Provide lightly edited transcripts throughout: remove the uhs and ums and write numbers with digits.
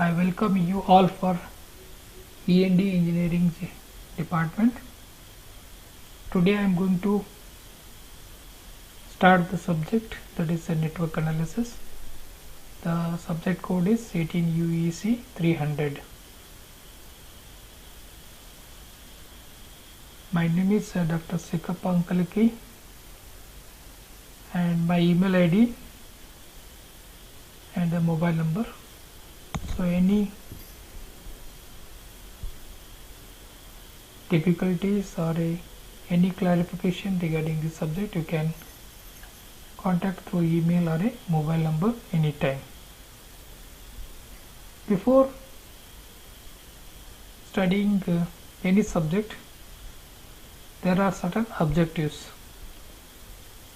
I welcome you all for E&D Engineering department. Today I am going to start the subject, that is a network analysis. The subject code is 18 UEC 300. My name is Dr. Sikappa Ankaliki and my email ID and the mobile number. So any difficulties or any clarification regarding this subject, you can contact through email or a mobile number anytime. Before studying any subject, there are certain objectives.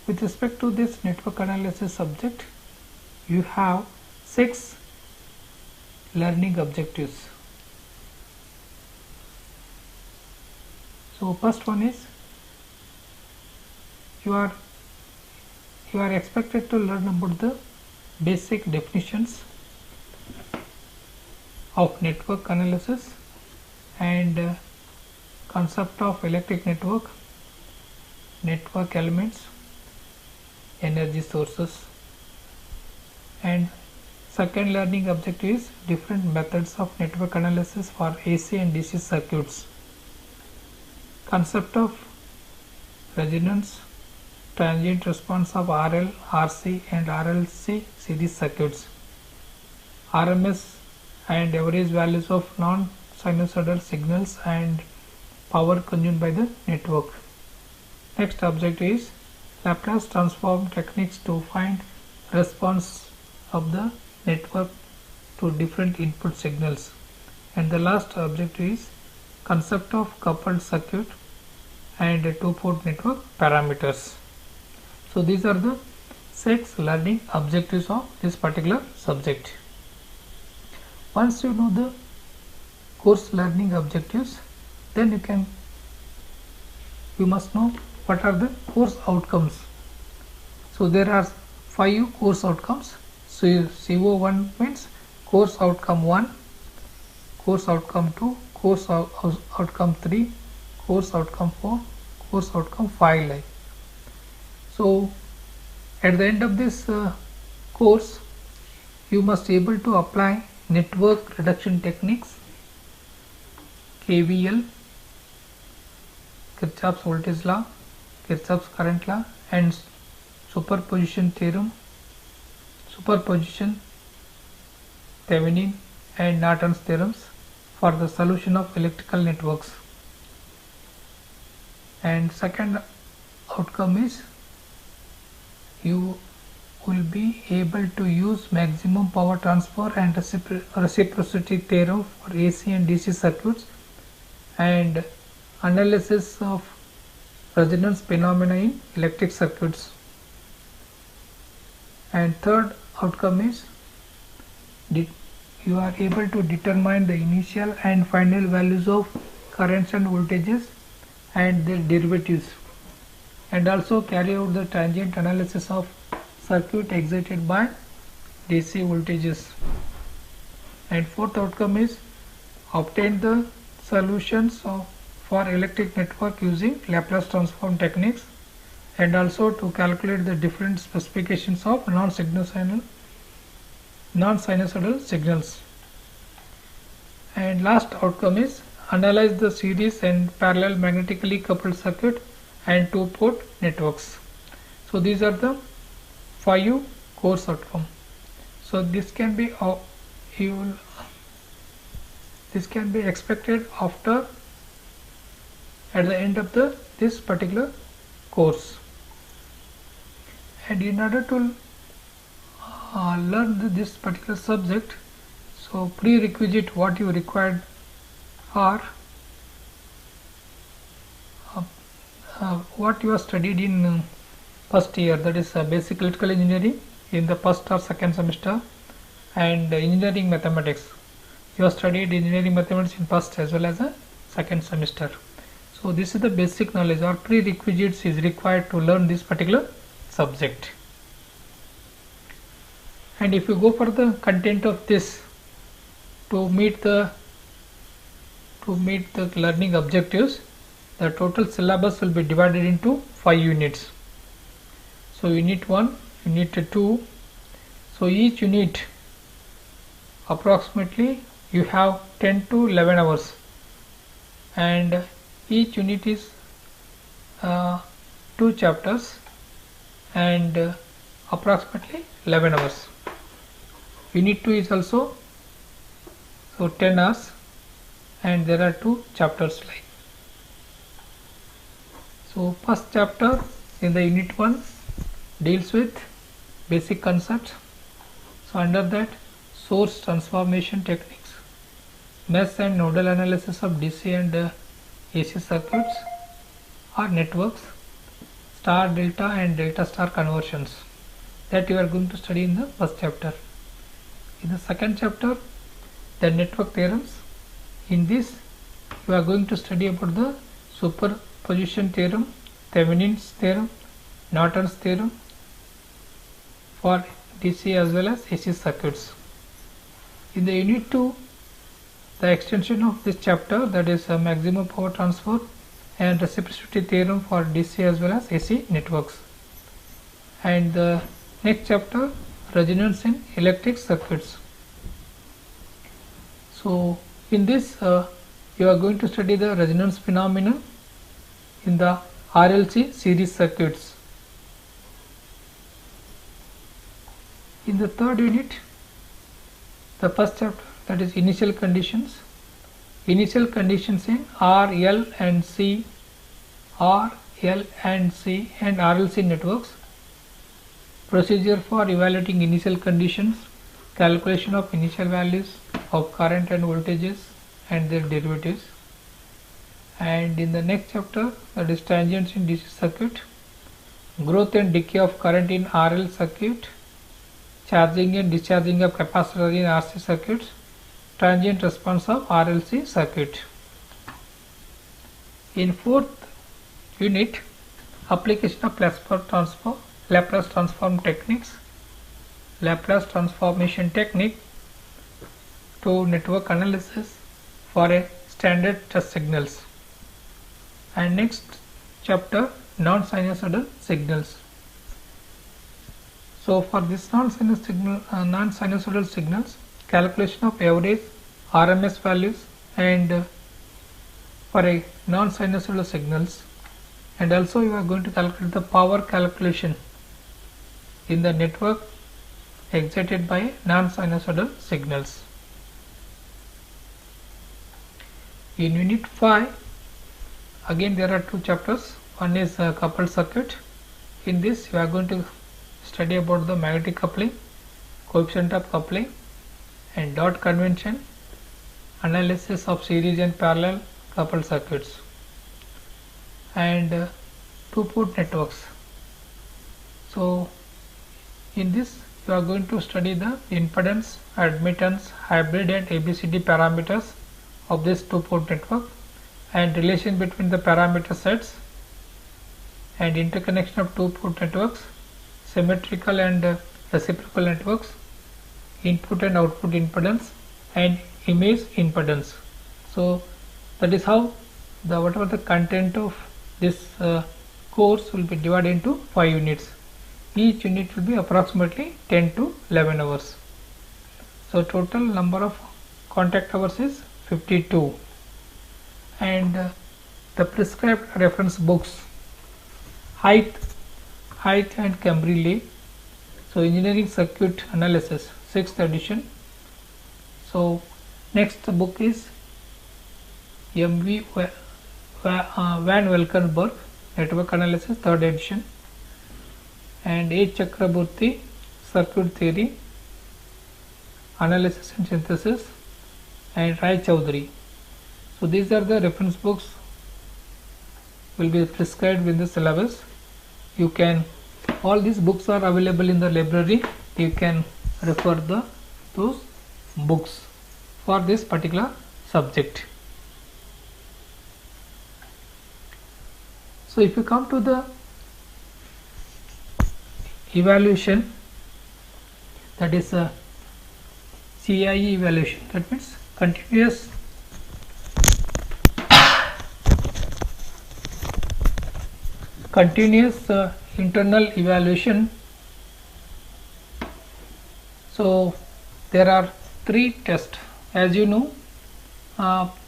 With respect to this network analysis subject, you have 6 learning objectives. So first one is you are expected to learn about the basic definitions of network analysis and concept of electric network, network elements, energy sources, and second learning objective is different methods of network analysis for AC and DC circuits, concept of resonance, transient response of RL, RC and RLC series circuits, RMS and average values of non-sinusoidal signals and power consumed by the network. Next objective is Laplace transform techniques to find response of the network to different input signals. And the last objective is concept of coupled circuit and two-port network parameters. So these are the 6 learning objectives of this particular subject. Once you know the course learning objectives, then you must know what are the course outcomes. So there are 5 course outcomes. So CO1 means course outcome 1, course outcome 2, course outcome 3, course outcome 4, course outcome 5 like. So at the end of this course, you must be able to apply network reduction techniques, KVL, Kirchhoff's voltage law, Kirchhoff's current law, and superposition theorem, superposition, Thevenin and Norton's theorems for the solution of electrical networks. And second outcome is you will be able to use maximum power transfer and reciprocity theorem for AC and DC circuits and analysis of resonance phenomena in electric circuits. And third outcome is you are able to determine the initial and final values of currents and voltages and their derivatives, and also carry out the transient analysis of circuit excited by DC voltages. And fourth outcome is obtain the solutions for electric network using Laplace transform techniques, and also to calculate the different specifications of non-sinusoidal signals. And last outcome is analyze the series and parallel magnetically coupled circuit and two-port networks. So these are the 5 course outcomes. So this can be expected after at the end of this particular course. And in order to learn this particular subject, so prerequisite what you required are what you have studied in first year, that is basic electrical engineering in the first or second semester, and engineering mathematics. You have studied engineering mathematics in first as well as a second semester. So this is the basic knowledge or prerequisites is required to learn this particular subject. And if you go for the content of this to meet the learning objectives, the total syllabus will be divided into 5 units. So unit 1, unit 2, so each unit approximately you have 10 to 11 hours, and each unit is 2 chapters and approximately 11 hours. Unit 2 is also 10 hours, and there are 2 chapters like. So first chapter in the unit 1 deals with basic concepts. So under that, source transformation techniques, mesh and nodal analysis of DC and AC circuits or networks, star delta and delta star conversions, that you are going to study in the first chapter. In the second chapter, the network theorems. In this you are going to study about the superposition theorem, Thevenin's theorem, Norton's theorem for DC as well as AC circuits. In the unit 2, the extension of this chapter, that is maximum power transfer and reciprocity theorem for DC as well as AC networks. And the next chapter, resonance in electric circuits. So in this you are going to study the resonance phenomenon in the RLC series circuits. In the third unit, the first chapter, that is initial conditions in R, L and C and RLC networks, procedure for evaluating initial conditions, calculation of initial values of current and voltages and their derivatives. And in the next chapter, that is tangents in DC circuit, growth and decay of current in RL circuit, charging and discharging of capacitor in RC circuits, transient response of RLC circuit. In fourth unit, application of Laplace transform techniques, Laplace transformation technique to network analysis for a standard test signals. And next chapter, non-sinusoidal signals. So for this non-sinusoidal signals, calculation of average, RMS values, and for a non-sinusoidal signals, and also you are going to calculate the power calculation in the network excited by non-sinusoidal signals. In unit 5, again there are 2 chapters. One is coupled circuit. In this you are going to study about the magnetic coupling, coefficient of coupling and dot convention, analysis of series and parallel coupled circuits, and two-port networks. So in this you are going to study the impedance, admittance, hybrid and ABCD parameters of this two-port network, and relation between the parameter sets, and interconnection of two-port networks, symmetrical and reciprocal networks, input and output impedance, and image impedance. So that is how whatever the content of this course will be divided into 5 units. Each unit will be approximately 10 to 11 hours. So total number of contact hours is 52, and the prescribed reference books, Height and Cambry-Lee, so Engineering Circuit Analysis, 6th edition. So next book is M.V. Van Valkenburg, Network Analysis, 3rd edition, and H. Chakraborty, Circuit Theory, Analysis and Synthesis, and Rai Chowdhury. So these are the reference books will be prescribed with the syllabus. You can, all these books are available in the library. You can refer those books for this particular subject. So if you come to the evaluation, that is CIE evaluation, that means continuous internal evaluation. So there are 3 tests, as you know.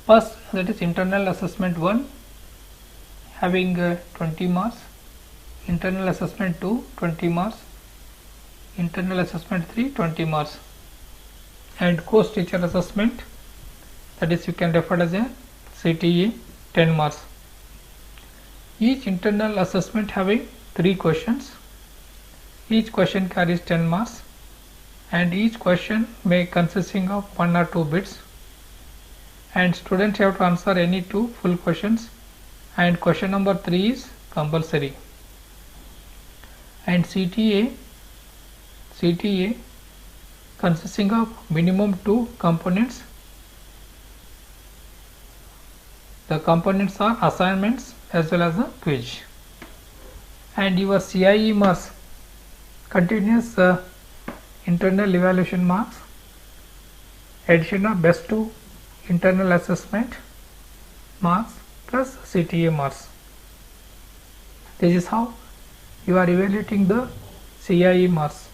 First, that is internal assessment 1 having 20 marks, internal assessment 2 20 marks, internal assessment 3 20 marks, and course teacher assessment, that is you can refer as a CTE, 10 marks. Each internal assessment having 3 questions. Each question carries 10 marks, and each question may consisting of 1 or 2 bits, and students have to answer any 2 full questions, and question number 3 is compulsory. And CTA consisting of minimum 2 components. The components are assignments as well as a quiz. And your CIE marks, continuous internal evaluation marks, addition of best 2 internal assessment marks plus CTA marks. This is how you are evaluating the CIE marks.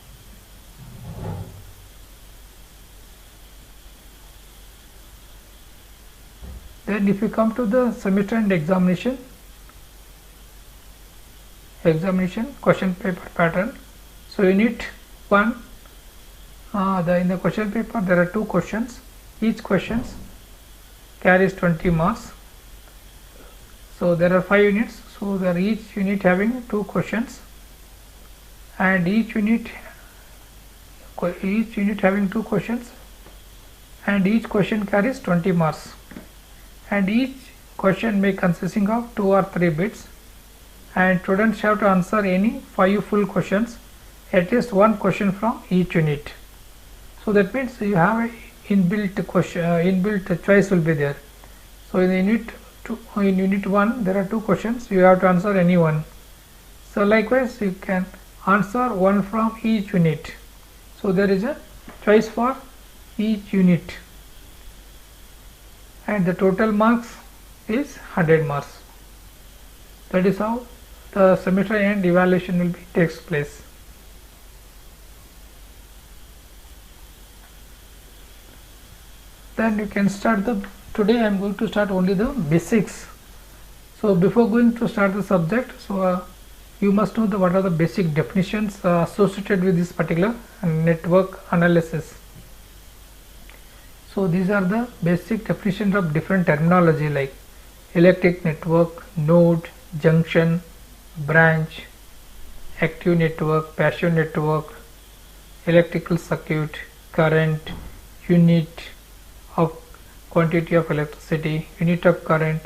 Then if you come to the semester end examination question paper pattern, so unit 1, in the question paper there are 2 questions. Each question carries 20 marks. So there are 5 units, so there each unit having 2 questions, and each unit having 2 questions, and each question carries 20 marks, and each question may consisting of 2 or 3 bits, and students have to answer any 5 full questions, at least 1 question from each unit. So that means you have a inbuilt choice will be there. So in unit 1 there are 2 questions, you have to answer any one. So likewise you can answer 1 from each unit. So there is a choice for each unit, and the total marks is 100 marks. That is how the semester end evaluation will be takes place. Then you can start today I am going to start only the basics. So before going to start the subject, so you must know what are the basic definitions associated with this particular network analysis. So these are the basic definitions of different terminology like electric network, node, junction, branch, active network, passive network, electrical circuit, current, unit of quantity of electricity, unit of current,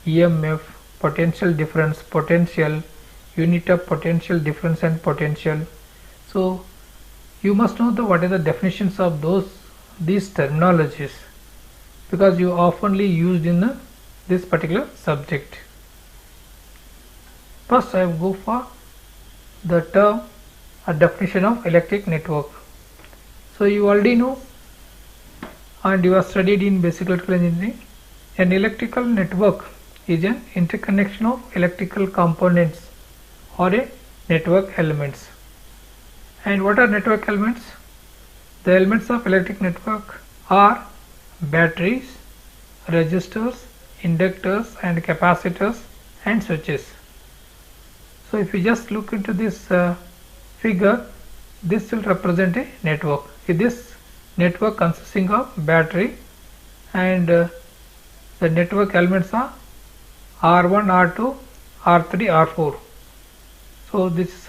EMF, potential difference, potential, unit of potential difference and potential. So you must know what are the definitions of these terminologies, because you oftenly used in this particular subject. First I will go for the term a definition of electric network. So you already know and you have studied in basic electrical engineering, an electrical network is an interconnection of electrical components or a network elements. And what are network elements? The elements of electric network are batteries, resistors, inductors and capacitors and switches. So if you just look into this figure, this will represent a network. This network consisting of battery, and the network elements are R1, R2, R3, R4. So this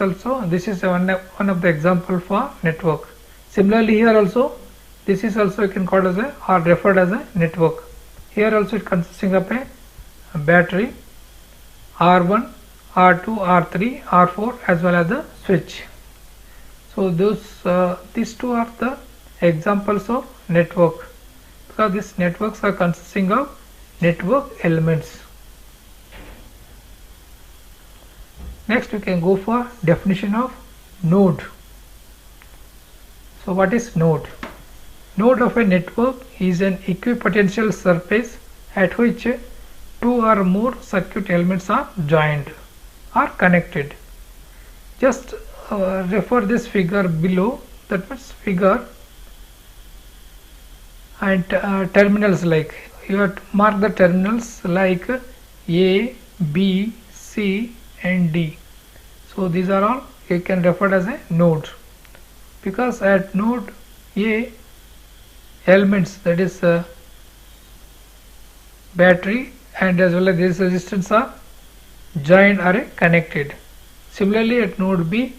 is one of the example for network. Similarly here also, this is also you can call as a or referred as a network. Here also it consisting of a battery, R1, R2, R3, R4 as well as the switch. So these two are the examples of network, because these networks are consisting of network elements. Next we can go for definition of node. So what is node? Node of a network is an equipotential surface at which two or more circuit elements are joined or connected. Just refer this figure below, that means figure, and terminals, like you have to mark the terminals like A, B, C and D. So these are all you can refer as a node, because at node A elements, that is battery and as well as this resistance, are joined or connected. Similarly at node B,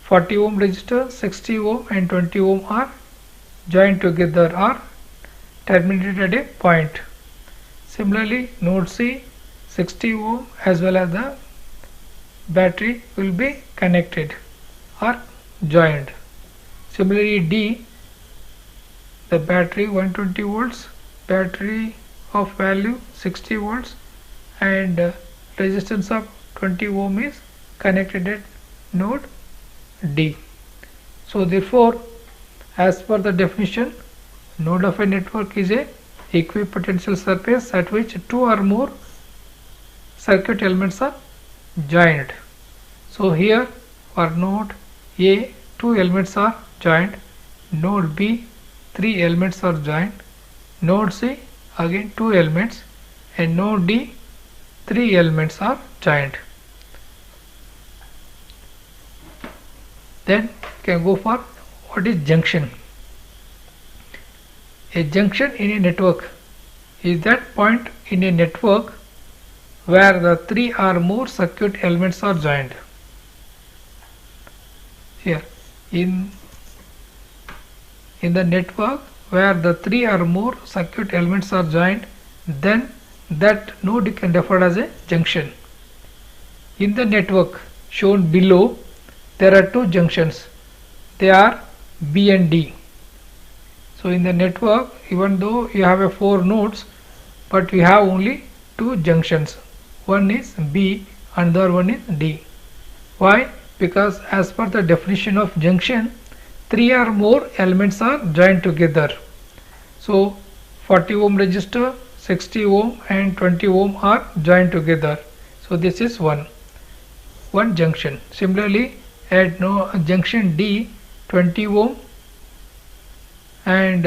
40 ohm resistor, 60 ohm and 20 ohm are joined together or terminated at a point. Similarly node C, 60 ohm as well as the battery will be connected or joined. Similarly D, the battery 120 volts, battery of value 60 volts and resistance of 20 ohm is connected at node D. So therefore, as per the definition, node of a network is a equipotential surface at which two or more circuit elements are joined. So here for node A, two elements are joined, node B, three elements are joined, node C, again two elements, and node D, three elements are joined. Then you can go for what is junction. A junction in a network is that point in a network where the three or more circuit elements are joined. Here in the network where the three or more circuit elements are joined, then that node you can refer as a junction. In the network shown below, there are two junctions, they are B and D. So in the network, even though you have a 4 nodes, but we have only two junctions, one is B and the other one is D. Why? Because as per the definition of junction, three or more elements are joined together. So 40 ohm resistor, 60 ohm and 20 ohm are joined together. So this is one junction. Similarly at junction D, 20 ohm and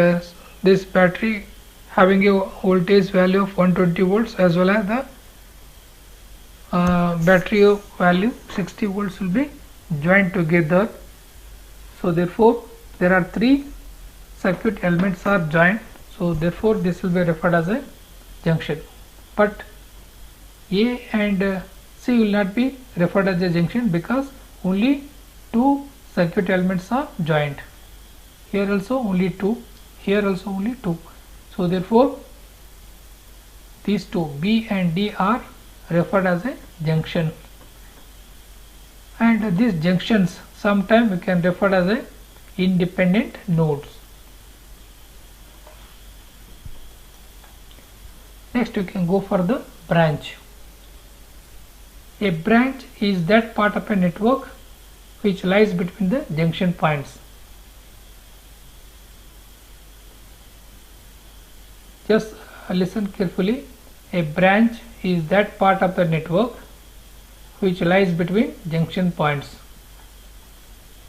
this battery having a voltage value of 120 volts as well as the battery value 60 volts will be joined together. So therefore there are three circuit elements are joined, so therefore this will be referred as a junction. But A and C will not be referred as a junction because only two circuit elements are joined. Here also only two, here also only two. So therefore these two B and D are referred as a junction, and these junctions sometimes we can refer as a independent nodes. Next we can go for the branch. A branch is that part of a network which lies between the junction points. Just listen carefully. A branch is that part of the network which lies between junction points.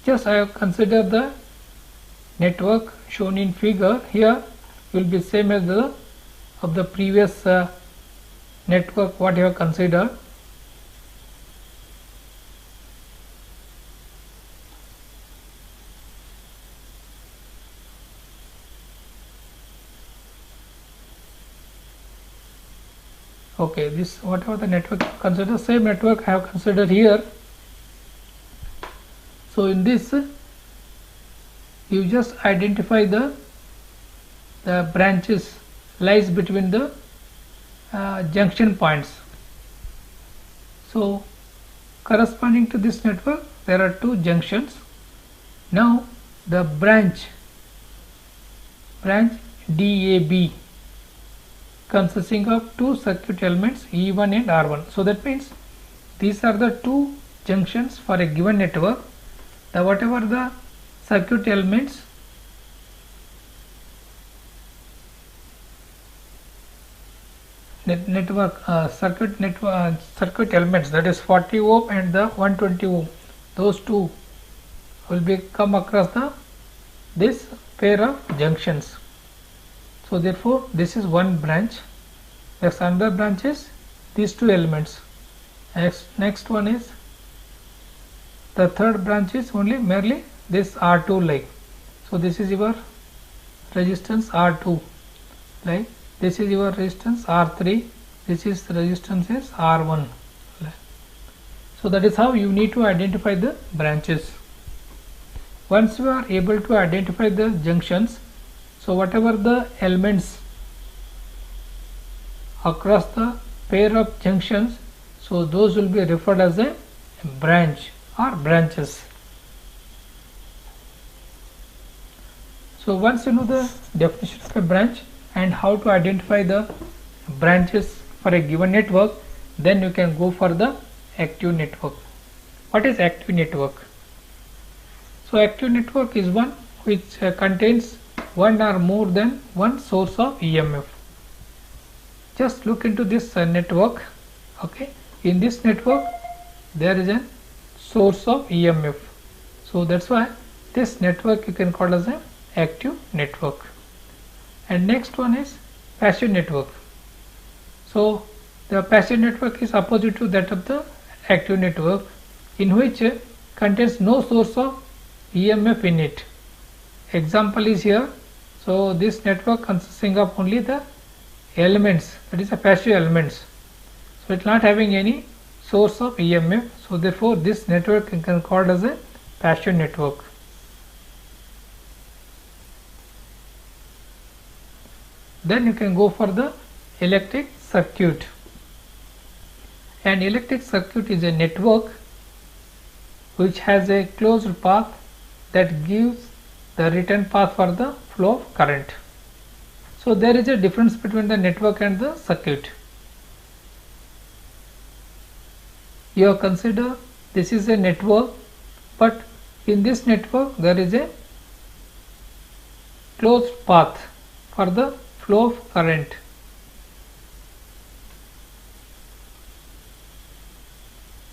Just I have considered the network shown in figure. Here will be same as the of the previous network what you have considered. Okay, this whatever the network consider, same network I have considered here. So in this you just identify the branches lies between the junction points. So corresponding to this network there are two junctions. Now the branch DAB consisting of two circuit elements E1 and R1. So that means these are the two junctions for a given network. Whatever the circuit elements circuit elements, that is 40 ohm and the 120 ohm, those two will come across this pair of junctions. So therefore this is one branch. Next another branch is these two elements. Next one is the third branch is only merely this R2 like. So this is your resistance R2, like this is your resistance R3, this is resistance is R1. So that is how you need to identify the branches. Once you are able to identify the junctions, so whatever the elements across the pair of junctions, so those will be referred as a branch or branches. So once you know the definition of a branch and how to identify the branches for a given network, then you can go for the active network. What is active network? So active network is one which contains one or more than one source of EMF. Just look into this network. Okay, in this network there is a source of EMF. So that's why this network you can call as an active network. And next one is passive network. So the passive network is opposite to that of the active network, in which contains no source of EMF in it. Example is here. So this network consisting of only the elements, that is a passive elements. So it's not having any source of EMF. So therefore this network you can call as a passive network. Then you can go for the electric circuit. An electric circuit is a network which has a closed path that gives the return path for the flow of current. So there is a difference between the network and the circuit. You have considered this is a network, but in this network there is a closed path for the flow of current.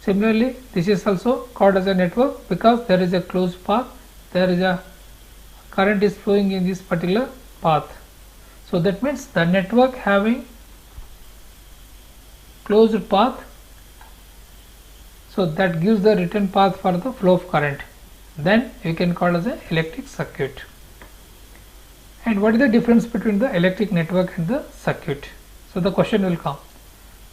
Similarly, this is also called as a network because there is a closed path, there is a current is flowing in this particular path. So that means the network having closed path, so that gives the return path for the flow of current. Then you can call as an electric circuit. And what is the difference between the electric network and the circuit? So the question will come.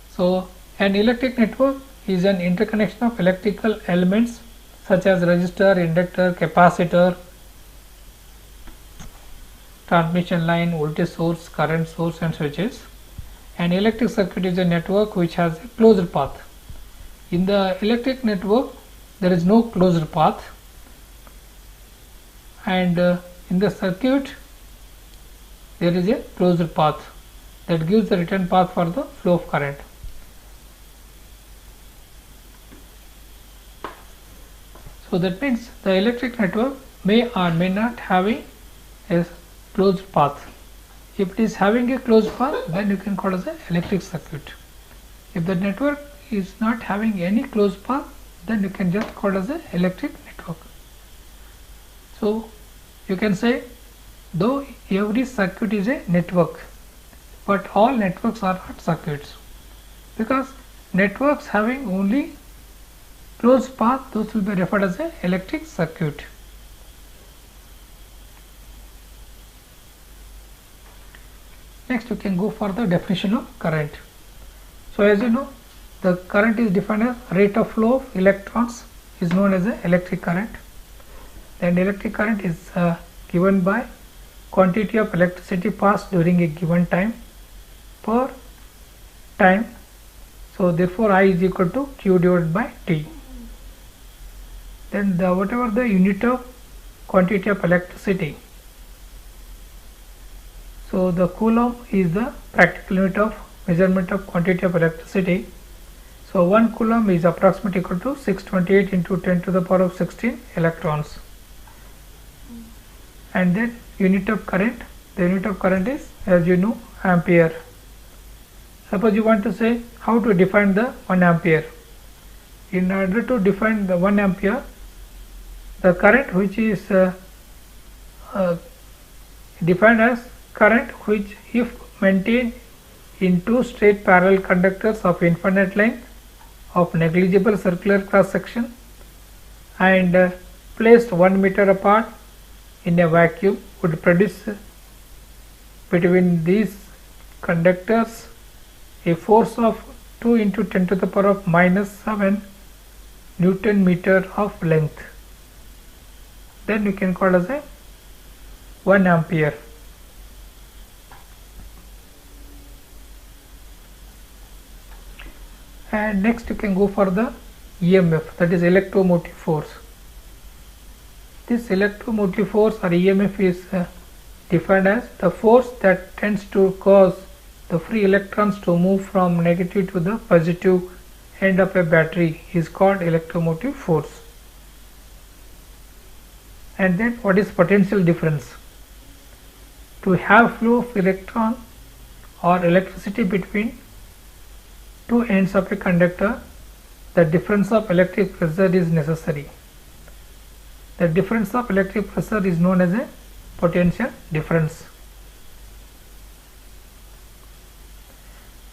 So an electric network is an interconnection of electrical elements such as resistor, inductor, capacitor, transmission line, voltage source, current source and switches. An electric circuit is a network which has a closed path. In the electric network there is no closed path, and in the circuit there is a closed path that gives the return path for the flow of current. So that means the electric network may or may not having a closed path. If it is having a closed path, then you can call it as an electric circuit. If the network is not having any closed path, then you can just call it as an electric network. So you can say, though every circuit is a network, but all networks are not circuits, because networks having only closed path, those will be referred as an electric circuit. Next you can go for the definition of current. So as you know, the current is defined as rate of flow of electrons is known as the electric current. And electric current is given by quantity of electricity passed during a given time per time. So therefore I is equal to Q divided by T. Then whatever the unit of quantity of electricity, so the coulomb is the practical unit of measurement of quantity of electricity. So 1 coulomb is approximately equal to 628 into 10 to the power of 16 electrons. And then unit of current, the unit of current is, as you know, ampere. Suppose you want to say how to define the 1 ampere. In order to define the 1 ampere, the current which is defined as current which, if maintained in two straight parallel conductors of infinite length of negligible circular cross section and placed 1 meter apart in a vacuum, would produce between these conductors a force of 2 into 10 to the power of minus 7 Newton meter of length. Then you can call as a 1 ampere. And next you can go for the EMF, that is electromotive force. This electromotive force or EMF is defined as the force that tends to cause the free electrons to move from negative to the positive end of a battery is called electromotive force. And then what is potential difference? To have flow of electron or electricity between two ends of a conductor, the difference of electric pressure is necessary. The difference of electric pressure is known as a potential difference.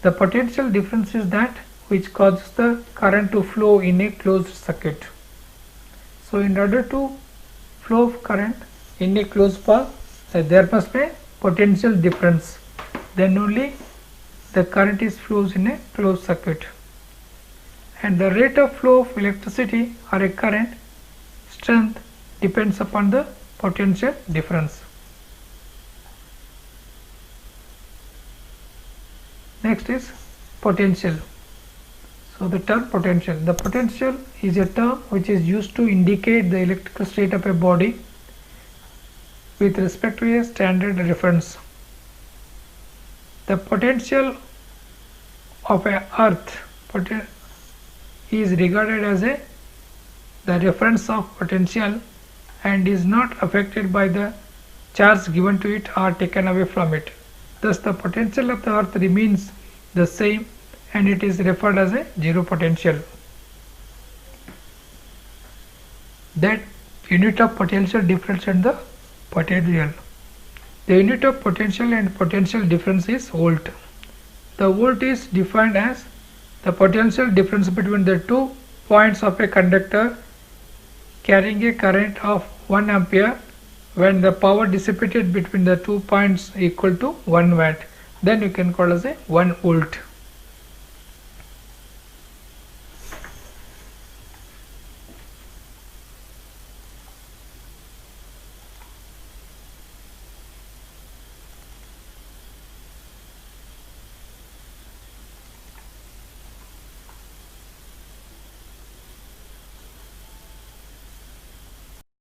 The potential difference is that which causes the current to flow in a closed circuit. So in order to flow of current in a closed path, there must be a potential difference. Then only the current is flows in a closed circuit. And the rate of flow of electricity or a current strength depends upon the potential difference. Next is potential. So the term potential. The potential is a term which is used to indicate the electrical state of a body with respect to a standard reference. The potential of a earth is regarded as the reference of potential and is not affected by the charge given to it or taken away from it. Thus the potential of the earth remains the same and it is referred as a zero potential. That unit of potential difference and the potential. The unit of potential and potential difference is volt. The volt is defined as the potential difference between the 2 points of a conductor carrying a current of 1 ampere when the power dissipated between the 2 points equal to 1 watt. Then you can call as a 1 volt.